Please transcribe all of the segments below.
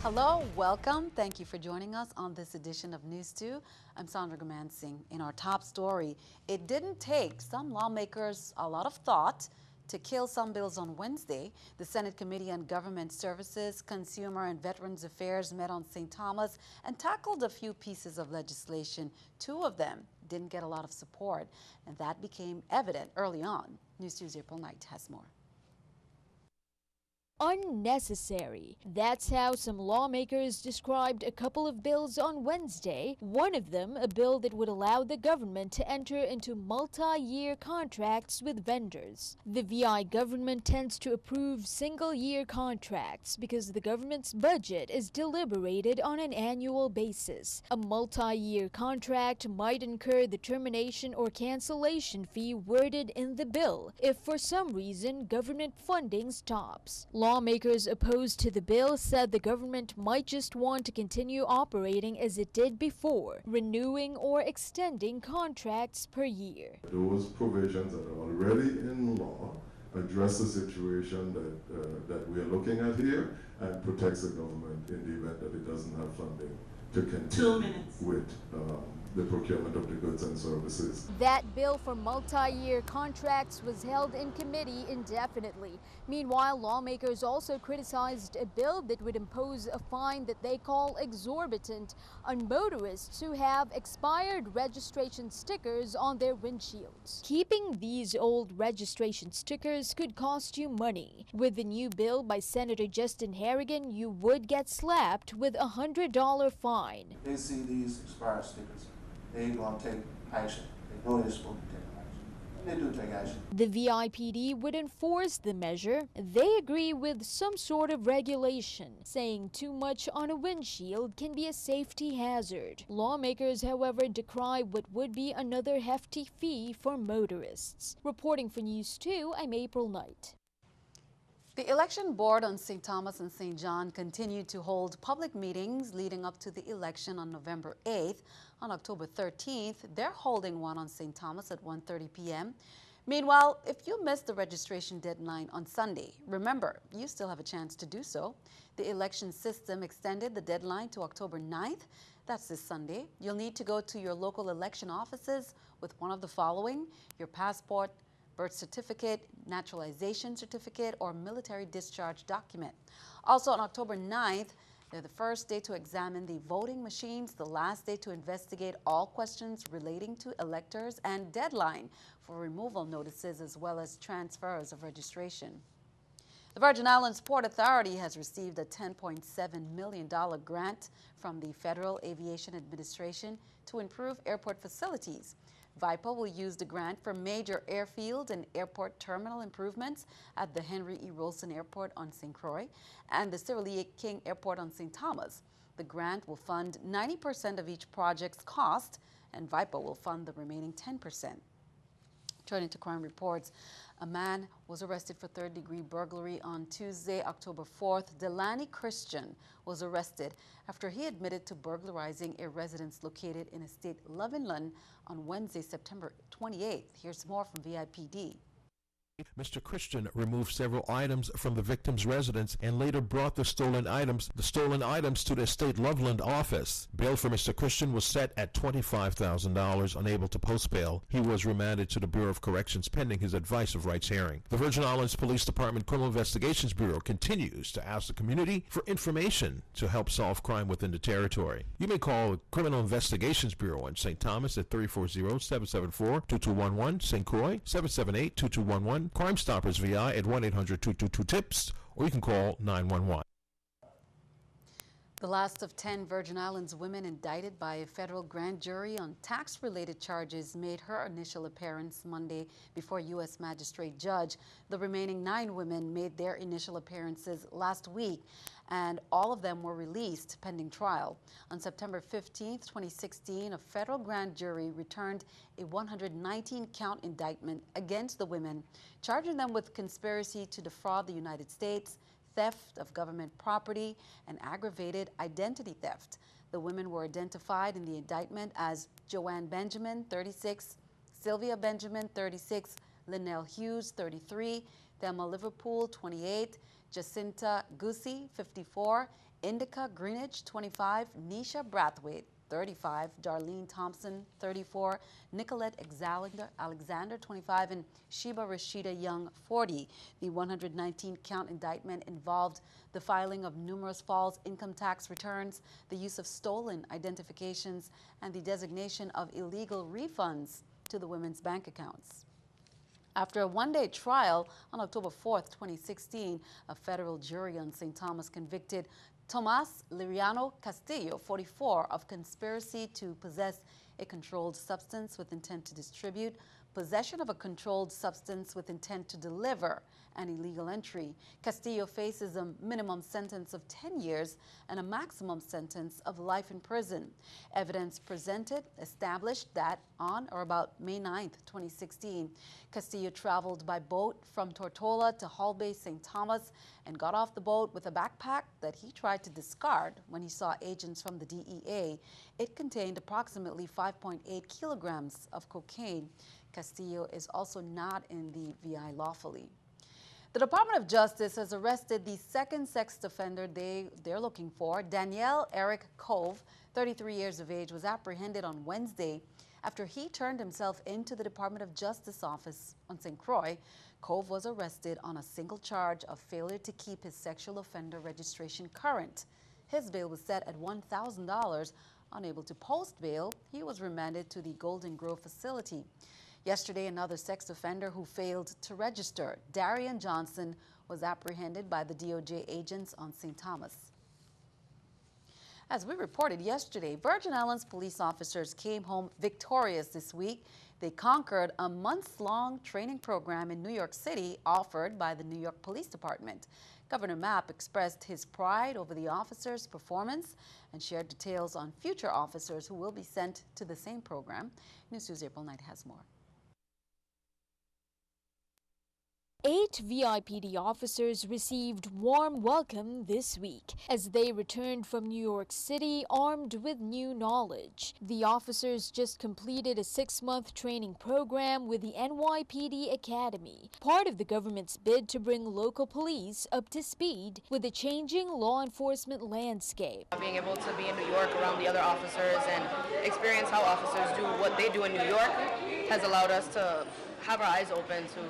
Hello, welcome. Thank you for joining us on this edition of News 2. I'm Sandra Gamansing. In our top story, it didn't take some lawmakers a lot of thought to kill some bills on Wednesday. The Senate Committee on Government Services, Consumer and Veterans Affairs met on St. Thomas and tackled a few pieces of legislation. Two of them didn't get a lot of support, and that became evident early on. News 2's April Knight has more. Unnecessary. That's how some lawmakers described a couple of bills on Wednesday. One of them, a bill that would allow the government to enter into multi-year contracts with vendors. The VI government tends to approve single-year contracts because the government's budget is deliberated on an annual basis. A multi-year contract might incur the termination or cancellation fee worded in the bill if for some reason government funding stops. Lawmakers opposed to the bill said the government might just want to continue operating as it did before, renewing or extending contracts per year. Those provisions that are already in law address the situation that we are looking at here and protects the government in the event that it doesn't have funding to continue with the procurement of the goods and services. That bill for multi-year contracts was held in committee indefinitely. Meanwhile, lawmakers also criticized a bill that would impose a fine that they call exorbitant on motorists who have expired registration stickers on their windshields. Keeping these old registration stickers could cost you money. With the new bill by Senator Justin Harrigan, you would get slapped with a $100 fine. They see these expired stickers, they ain't gonna take action. They know they're supposed to take action, and they do take action. The VIPD would enforce the measure. They agree with some sort of regulation, saying too much on a windshield can be a safety hazard. Lawmakers, however, decry what would be another hefty fee for motorists. Reporting for News 2, I'm April Knight. The election board on St. Thomas and St. John continued to hold public meetings leading up to the election on November 8th. On October 13th, they're holding one on St. Thomas at 1:30 p.m. Meanwhile, if you missed the registration deadline on Sunday, remember, you still have a chance to do so. The election system extended the deadline to October 9th. That's this Sunday. You'll need to go to your local election offices with one of the following: your passport, birth certificate, naturalization certificate, or military discharge document. Also on October 9th, they're the first day to examine the voting machines, the last day to investigate all questions relating to electors, and deadline for removal notices as well as transfers of registration. The Virgin Islands Port Authority has received a $10.7 million grant from the Federal Aviation Administration to improve airport facilities. VIPA will use the grant for major airfield and airport terminal improvements at the Henry E. Rolson Airport on St. Croix and the Cyril E. King Airport on St. Thomas. The grant will fund 90% of each project's cost, and VIPA will fund the remaining 10%. Turning to crime reports, a man was arrested for third-degree burglary on Tuesday, October 4th. Delaney Christian was arrested after he admitted to burglarizing a residence located in Estate Lovinland on Wednesday, September 28th. Here's more from VIPD. Mr. Christian removed several items from the victim's residence and later brought the stolen items to the Estate Loveland office. Bail for Mr. Christian was set at $25,000. Unable to post bail, he was remanded to the Bureau of Corrections pending his advice of rights hearing. The Virgin Islands Police Department Criminal Investigations Bureau continues to ask the community for information to help solve crime within the territory. You may call the Criminal Investigations Bureau in St. Thomas at 340-774-2211, St. Croix 778-2211, Crime Stoppers VI at 1-800-222-TIPS, or you can call 911. The last of 10 Virgin Islands women indicted by a federal grand jury on tax-related charges made her initial appearance Monday before a U.S. magistrate judge. The remaining 9 women made their initial appearances last week, and all of them were released pending trial. On September 15, 2016, a federal grand jury returned a 119-count indictment against the women, charging them with conspiracy to defraud the United States, theft of government property, and aggravated identity theft. The women were identified in the indictment as Joanne Benjamin, 36, Sylvia Benjamin, 36, Linnell Hughes, 33, Thelma Liverpool, 28, Jacinta Gussie, 54, Indica Greenwich, 25, Nisha Brathwaite, 35, Darlene Thompson, 34, Nicolette Alexander, 25, and Sheba Rashida Young, 40. The 119-count indictment involved the filing of numerous false income tax returns, the use of stolen identifications, and the designation of illegal refunds to the women's bank accounts. After a one-day trial on October 4th, 2016, a federal jury on St. Thomas convicted Tomas Liriano Castillo, 44, of conspiracy to possess a controlled substance with intent to distribute, possession of a controlled substance with intent to deliver, and illegal entry. Castillo faces a minimum sentence of 10 years and a maximum sentence of life in prison. Evidence presented established that on or about May 9th, 2016, Castillo traveled by boat from Tortola to Hull Bay, St. Thomas, and got off the boat with a backpack that he tried to discard when he saw agents from the DEA. It contained approximately 5.8 kilograms of cocaine. Castillo is also not in the VI lawfully. The Department of Justice has arrested the second sex offender they're looking for. Danielle Eric Cove, 33 years of age, was apprehended on Wednesday after he turned himself into the Department of Justice office on St. Croix. Cove was arrested on a single charge of failure to keep his sexual offender registration current. His bail was set at $1,000. Unable to post bail, he was remanded to the Golden Grove facility. Yesterday, another sex offender who failed to register, Darian Johnson, was apprehended by the DOJ agents on St. Thomas. As we reported yesterday, Virgin Islands police officers came home victorious this week. They conquered a months-long training program in New York City offered by the New York Police Department. Governor Mapp expressed his pride over the officers' performance and shared details on future officers who will be sent to the same program. NEWS2's April Knight has more. 8 VIPD officers received warm welcome this week as they returned from New York City armed with new knowledge. The officers just completed a 6-month training program with the NYPD Academy, part of the government's bid to bring local police up to speed with the changing law enforcement landscape. Being able to be in New York around the other officers and experience how officers do what they do in New York has allowed us to have our eyes open to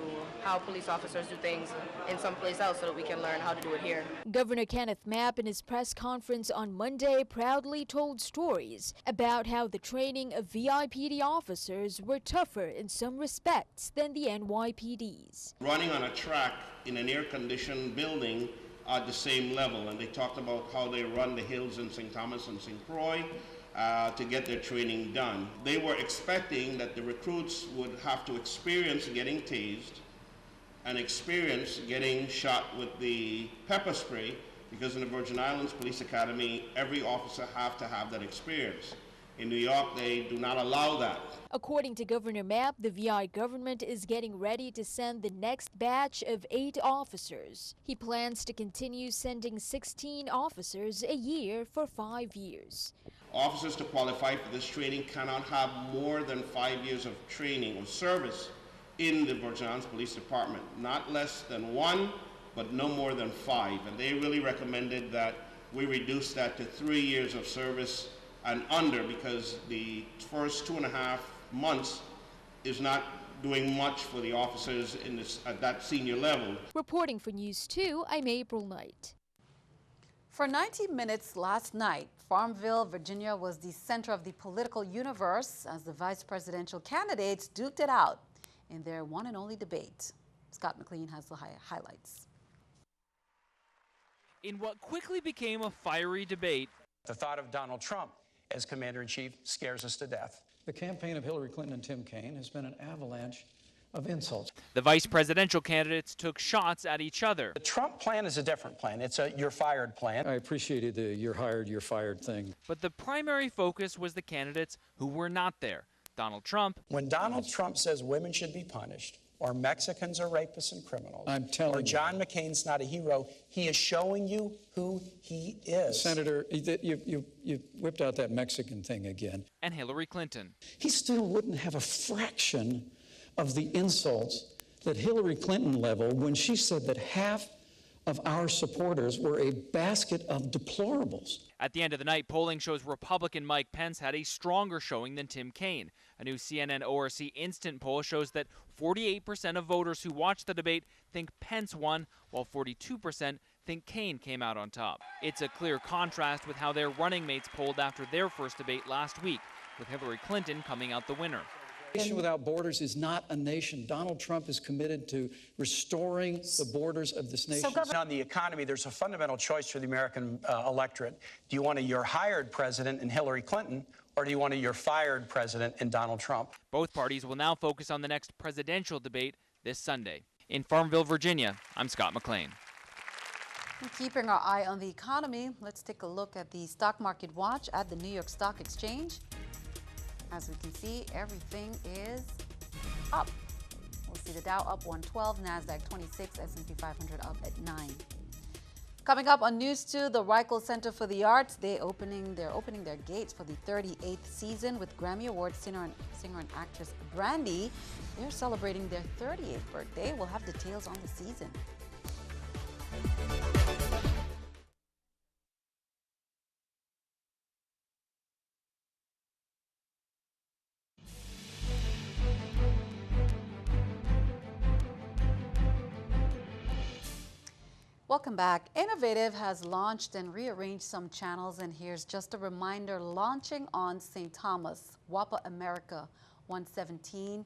how police officers do things in someplace else so that we can learn how to do it here. Governor Kenneth Mapp in his press conference on Monday proudly told stories about how the training of VIPD officers were tougher in some respects than the NYPD's. Running on a track in an air-conditioned building at the same level, and they talked about how they run the hills in St. Thomas and St. Croix to get their training done. They were expecting that the recruits would have to experience getting tased and experience getting shot with the pepper spray, because in the Virgin Islands Police Academy, every officer have to have that experience. In New York, they do not allow that. According to Governor Mapp, the VI government is getting ready to send the next batch of 8 officers. He plans to continue sending 16 officers a year for 5 years. Officers to qualify for this training cannot have more than 5 years of training or service in the Virgin Islands Police Department. Not less than 1, but no more than 5. And they really recommended that we reduce that to 3 years of service and under, because the first 2.5 months is not doing much for the officers in this, at that senior level. Reporting for NEWS2, I'm April Knight. For 90 minutes last night, Farmville, Virginia was the center of the political universe as the vice presidential candidates duked it out in their one and only debate. Scott McLean has the highlights. In what quickly became a fiery debate, the thought of Donald Trump as commander-in-chief scares us to death. The campaign of Hillary Clinton and Tim Kaine has been an avalanche of insults. The vice presidential candidates took shots at each other. The Trump plan is a different plan. It's a you're fired plan. I appreciated the you're hired, you're fired thing. But the primary focus was the candidates who were not there. Donald Trump. When Donald Trump says women should be punished, or Mexicans are rapists and criminals, I'm telling or John McCain's not a hero, he is showing you who he is. Senator, you whipped out that Mexican thing again. And Hillary Clinton. He still wouldn't have a fraction of the insults that Hillary Clinton leveled when she said that half of our supporters were a basket of deplorables. At the end of the night, polling shows Republican Mike Pence had a stronger showing than Tim Kaine. A new CNN ORC instant poll shows that 48% of voters who watched the debate think Pence won, while 42% think Kaine came out on top. It's a clear contrast with how their running mates polled after their first debate last week, with Hillary Clinton coming out the winner. A nation without borders is not a nation. Donald Trump is committed to restoring the borders of this nation. So on the economy, there's a fundamental choice for the American electorate. Do you want a you're hired president in Hillary Clinton, or do you want a you're fired president in Donald Trump? Both parties will now focus on the next presidential debate this Sunday. In Farmville, Virginia, I'm Scott McLean. And keeping our eye on the economy, let's take a look at the stock market watch at the New York Stock Exchange. As we can see, everything is up. We'll see the Dow up 112, NASDAQ 26, S&P 500 up at 9. Coming up on News 2, the Reichel Center for the Arts, they're opening their gates for the 38th season with Grammy Award singer and actress Brandy. They're celebrating their 38th birthday. We'll have details on the season. Welcome back. Innovative has launched and rearranged some channels, and here's just a reminder: launching on St. Thomas, WAPA America 117,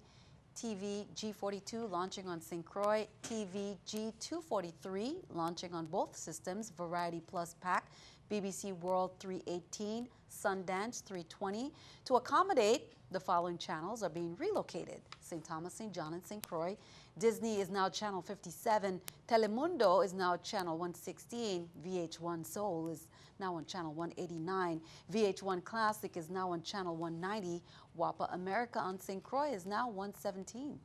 TV G42 launching on St. Croix, TV G243 launching on both systems, Variety Plus Pack, BBC World 318, Sundance 320. To accommodate, the following channels are being relocated: St. Thomas, St. John, and St. Croix. Disney is now channel 57. Telemundo is now channel 116. VH1 Soul is now on channel 189. VH1 Classic is now on channel 190. WAPA America on St. Croix is now 117.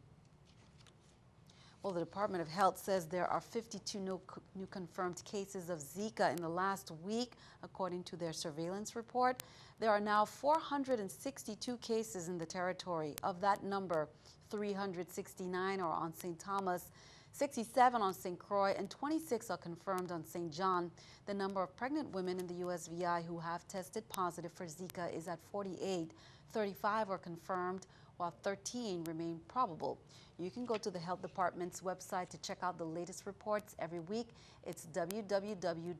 Well, the Department of Health says there are 52 new confirmed cases of Zika in the last week, according to their surveillance report. There are now 462 cases in the territory. Of that number, 369 are on St. Thomas, 67 on St. Croix, and 26 are confirmed on St. John. The number of pregnant women in the USVI who have tested positive for Zika is at 48. 35 are confirmed, while 13 remain probable. You can go to the Health Department's website to check out the latest reports every week. It's www.doh.gov.vi.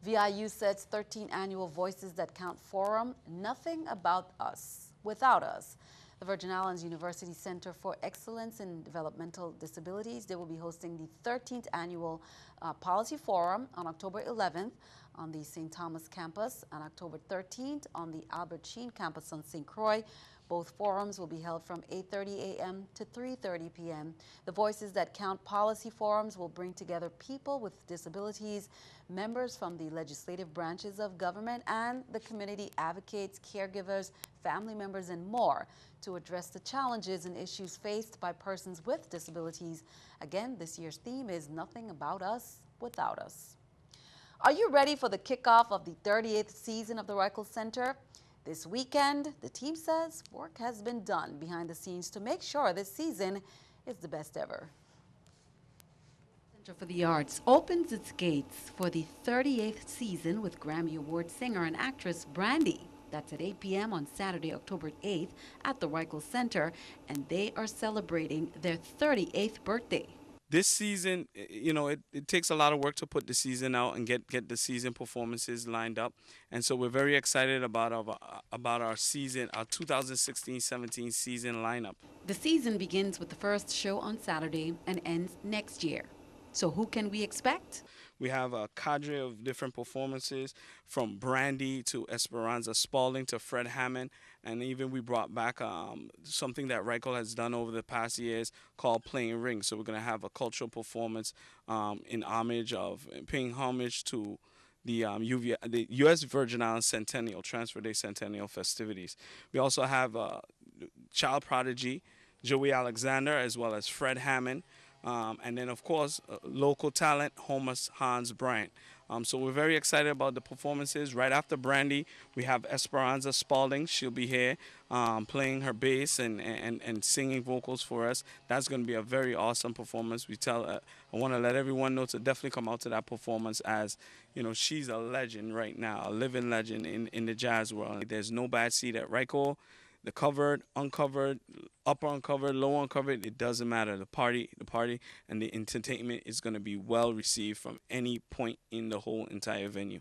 VIU sets 13th annual Voices That Count Forum, Nothing About Us Without Us. The Virgin Islands University Center for Excellence in Developmental Disabilities, they will be hosting the 13th annual Policy Forum on October 11th on the St. Thomas campus and October 13th on the Albert Sheen campus on St. Croix. Both forums will be held from 8:30 a.m. to 3:30 p.m. The Voices That Count policy forums will bring together people with disabilities, members from the legislative branches of government, and the community advocates, caregivers, family members, and more to address the challenges and issues faced by persons with disabilities. Again, this year's theme is Nothing About Us Without Us. Are you ready for the kickoff of the 38th season of the Reichel Center? This weekend, the team says work has been done behind the scenes to make sure this season is the best ever. Center for the Arts opens its gates for the 38th season with Grammy Award singer and actress Brandy. That's at 8 p.m. on Saturday, October 8th at the Reichel Center, and they are celebrating their 38th birthday. This season, you know, it takes a lot of work to put the season out and get the season performances lined up. And so we're very excited about our season, our 2016-17 season lineup. The season begins with the first show on Saturday and ends next year. So who can we expect? We have a cadre of different performances, from Brandy to Esperanza Spalding to Fred Hammond, and even we brought back something that Reichel has done over the past years called Playing Rings. So we're going to have a cultural performance paying homage to the U.S. Virgin Islands Centennial, Transfer Day Centennial festivities. We also have child prodigy Joey Alexander as well as Fred Hammond. And then, of course, local talent, Homus Hans Bryant. So we're very excited about the performances. Right after Brandy, we have Esperanza Spalding. She'll be here playing her bass and singing vocals for us. That's going to be a very awesome performance. I want to let everyone know to definitely come out to that performance, as you know, she's a legend right now, a living legend in the jazz world. There's no bad seat at Ryko. The covered, uncovered, upper uncovered, low uncovered, it doesn't matter. The party and the entertainment is going to be well received from any point in the whole entire venue.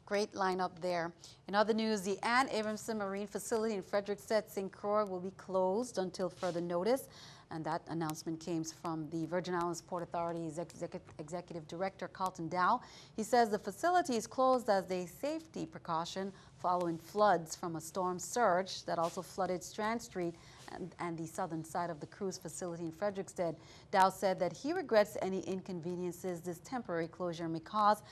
Great lineup there. In other news, the Ann Abramson Marine Facility in Frederiksted, St. Croix will be closed until further notice. And that announcement came from the Virgin Islands Port Authority's Executive Director, Carlton Dow. He says the facility is closed as a safety precaution following floods from a storm surge that also flooded Strand Street and the southern side of the cruise facility in Frederiksted. Dow said that he regrets any inconveniences this temporary closure may cause,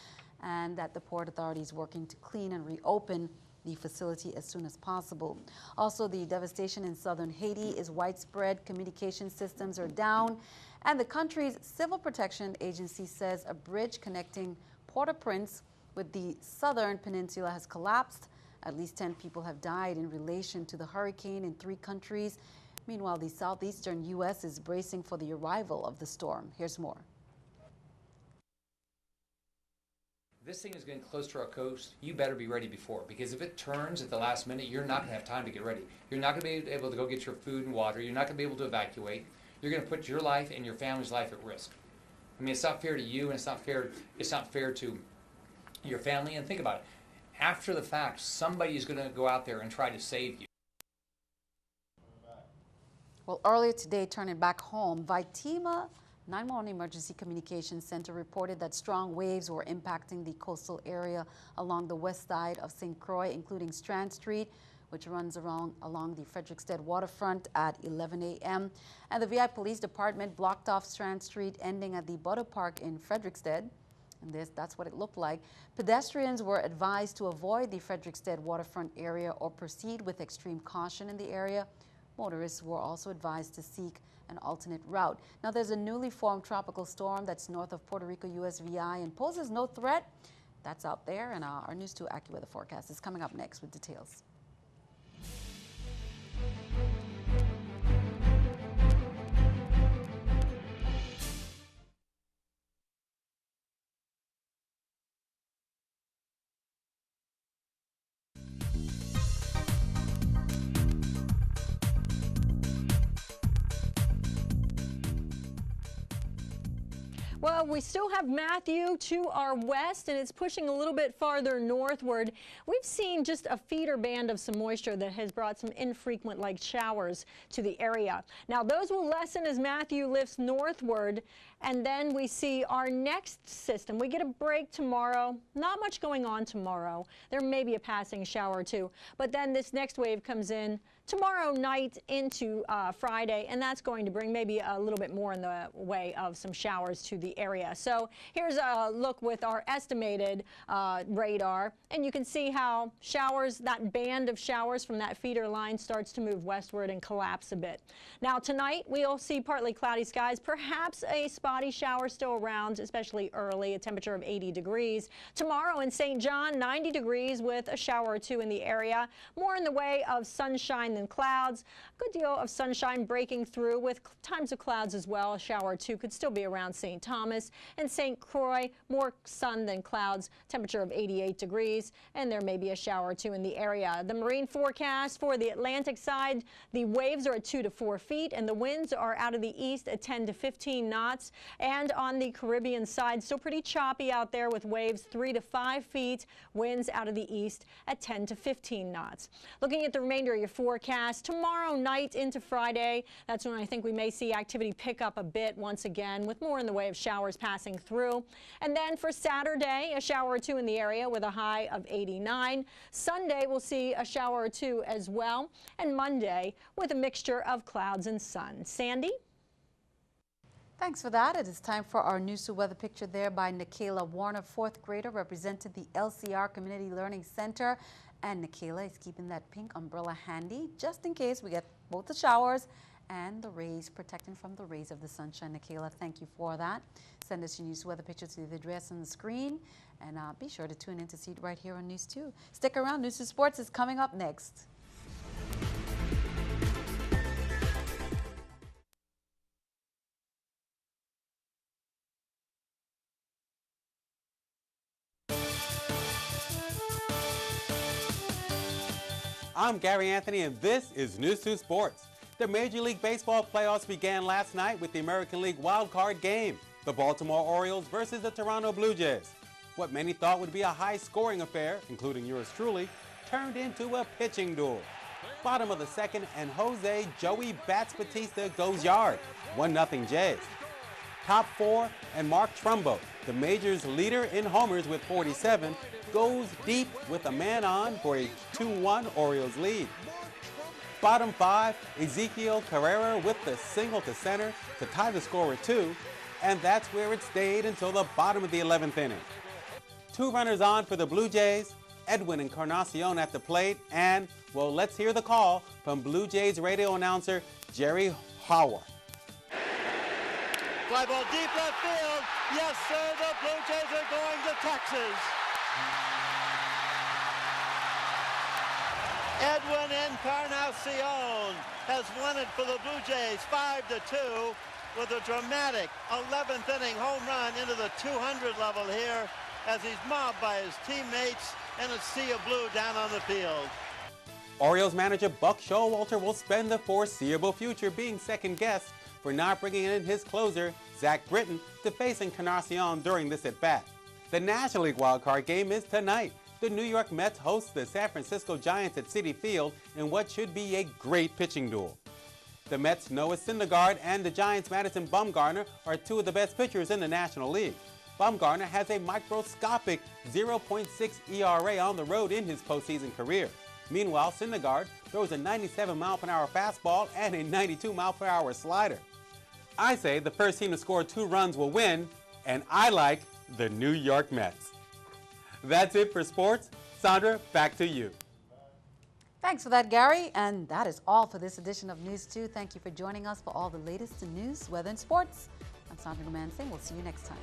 and that the Port Authority is working to clean and reopen the facility as soon as possible. Also, the devastation in southern Haiti is widespread. Communication systems are down, and the country's Civil Protection Agency says a bridge connecting Port-au-Prince with the southern peninsula has collapsed. At least 10 people have died in relation to the hurricane in 3 countries. Meanwhile, the southeastern U.S. is bracing for the arrival of the storm. Here's more. This thing is getting close to our coast. You better be ready before, because if it turns at the last minute, you're not going to have time to get ready. You're not going to be able to go get your food and water. You're not going to be able to evacuate. You're going to put your life and your family's life at risk. I mean, it's not fair to you, and it's not fair to your family. And think about it. After the fact, somebody is going to go out there and try to save you. Well, earlier today, turning back home, Vitima 911 Emergency Communications Center reported that strong waves were impacting the coastal area along the west side of St. Croix, including Strand Street, which runs along the Frederiksted waterfront at 11 a.m. And the VI Police Department blocked off Strand Street, ending at the Butter Park in Frederiksted. And that's what it looked like. Pedestrians were advised to avoid the Frederiksted waterfront area or proceed with extreme caution in the area. Motorists were also advised to seek an alternate route. Now, there's a newly formed tropical storm that's north of Puerto Rico USVI and poses no threat. That's out there, and our NEWS2 AccuWeather forecast is coming up next with details. Well, we still have Matthew to our west, and it's pushing a little bit farther northward. We've seen just a feeder band of some moisture that has brought some infrequent light showers to the area. Now, those will lessen as Matthew lifts northward, and then we see our next system. We get a break tomorrow. Not much going on tomorrow. There may be a passing shower or two, but then this next wave comes in tomorrow night into Friday, and that's going to bring maybe a little bit more in the way of some showers to the area. So here's a look with our estimated radar, and you can see how showers, that band of showers from that feeder line starts to move westward and collapse a bit. Now tonight we'll see partly cloudy skies, perhaps a spotty shower still around, especially early, a temperature of 80 degrees. Tomorrow in St. John, 90 degrees with a shower or two in the area, more in the way of sunshine than clouds. A good deal of sunshine breaking through with times of clouds as well. A shower or two could still be around St. Thomas and St. Croix. More sun than clouds, temperature of 88 degrees, and there may be a shower or two in the area. The marine forecast for the Atlantic side, the waves are at 2 to 4 feet and the winds are out of the east at 10 to 15 knots. And on the Caribbean side, still pretty choppy out there with waves 3 to 5 feet, winds out of the east at 10 to 15 knots. Looking at the remainder of your forecast, tomorrow night into Friday, that's when I think we may see activity pick up a bit once again, with more in the way of showers passing through. And then for Saturday, a shower or two in the area with a high of 89. Sunday, we'll see a shower or two as well. And Monday, with a mixture of clouds and sun. Sandy? Thanks for that. It is time for our NEWS2 weather picture there by Nikayla Warner, 4th grader, represented the LCR Community Learning Center. And Nikayla is keeping that pink umbrella handy just in case we get both the showers and the rays, protecting from the rays of the sunshine. Nikayla, thank you for that. Send us your news weather picture to the address on the screen, and be sure to tune in to see it right here on News 2. Stick around. News 2 Sports is coming up next. I'm Gary Anthony, and this is News 2 Sports. The Major League Baseball playoffs began last night with the American League wild card game, the Baltimore Orioles versus the Toronto Blue Jays. What many thought would be a high-scoring affair, including yours truly, turned into a pitching duel. Bottom of the second, and Jose Joey Bats Batista goes yard, 1-0 Jays. Top four, and Mark Trumbo, the major's leader in homers with 47, goes deep with a man on for a 2-1 Orioles lead. Bottom five, Ezekiel Carrera with the single to center to tie the score at 2, and that's where it stayed until the bottom of the 11th inning. 2 runners on for the Blue Jays, Edwin Encarnacion at the plate, and, well, let's hear the call from Blue Jays radio announcer Jerry Howard. Fly ball deep left field. Yes, sir, the Blue Jays are going to Texas. Edwin Encarnacion has won it for the Blue Jays 5-2 with a dramatic 11th inning home run into the 200 level here as he's mobbed by his teammates and a sea of blue down on the field. Orioles manager Buck Showalter will spend the foreseeable future being second guessed for not bringing in his closer, Zach Britton, to face Encarnacion during this at-bat. The National League wildcard game is tonight. The New York Mets host the San Francisco Giants at Citi Field in what should be a great pitching duel. The Mets' Noah Syndergaard and the Giants' Madison Bumgarner are two of the best pitchers in the National League. Bumgarner has a microscopic 0.6 ERA on the road in his postseason career. Meanwhile, Syndergaard throws a 97-mile-per-hour fastball and a 92-mile-per-hour slider. I say the first team to score 2 runs will win, and I like the New York Mets. That's it for sports. Sandra, back to you. Thanks for that, Gary. And that is all for this edition of News 2. Thank you for joining us for all the latest in news, weather, and sports. I'm Sandra Gumansing. We'll see you next time.